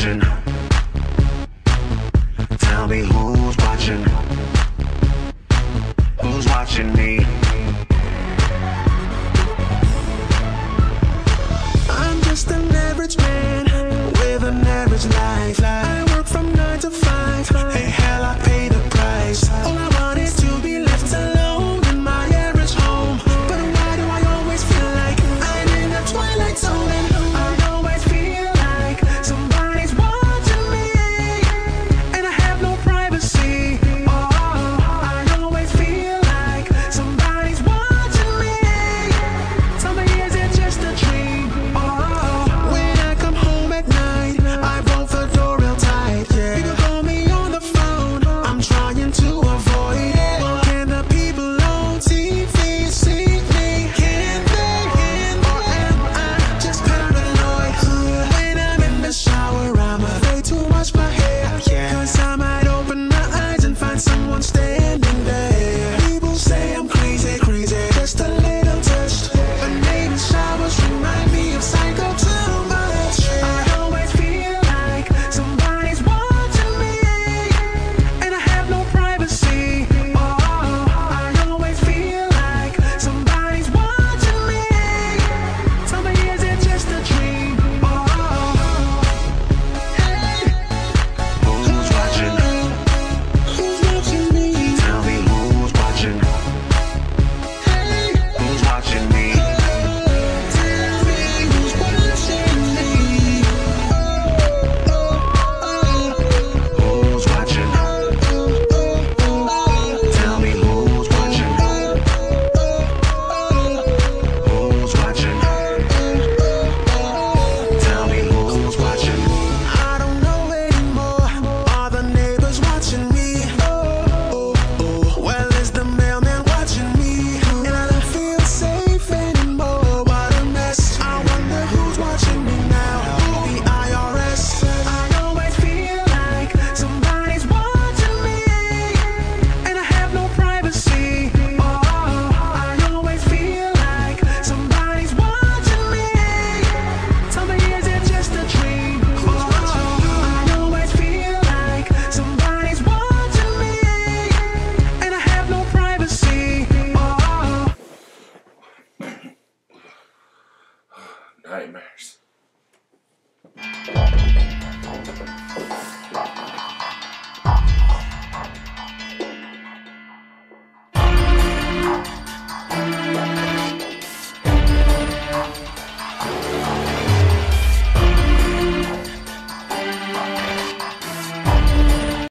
watching? Tell me who's watching? Who's watching me? I'm just an average man with an average life. I work from 9 to 5. Hey, hell, I pay the price. All I want is to be left alone in my average home. But why do I always feel like I'm in the twilight zone? And I always feel like somebody's watching me, and I have no privacy. Oh, I always feel like somebody's watching me. Tell me, is it just a dream? Oh, when I come home at night, I bolt the door real tight. Yeah, you can call me on the phone, I'm trying to avoid it. Can the people on TV see me? Can they? Or am I just paranoid? When I'm in the shower, I'm afraid to wash my hair. Cause I might open my eyes and find someone standing there. People say I'm crazy, just a little touched. But maybe showers remind me of psycho too much. I always feel like somebody's watching me, and I have no privacy. Oh, I always feel like somebody's watching me. Tell me, is it just a dream? Oh, hey, who's watching? Who's watching me? Tell me who's watching? Hey, who's watching me? Tell me who's watching me? Who's watching? Tell me who's watching? Who's watching? Tell me who's watching? I don't know anymore. Are the neighbors watching me? Well, is the mailman watching me? And I don't feel safe anymore. What a mess. I wonder who's watching me now. The IRS. I always feel like somebody's watching me, and I have no privacy. Oh, I always feel like somebody's watching me. Tell me, is it just a dream? Oh, I always feel like somebody's watching me, and I have no privacy. Oh. Nightmares.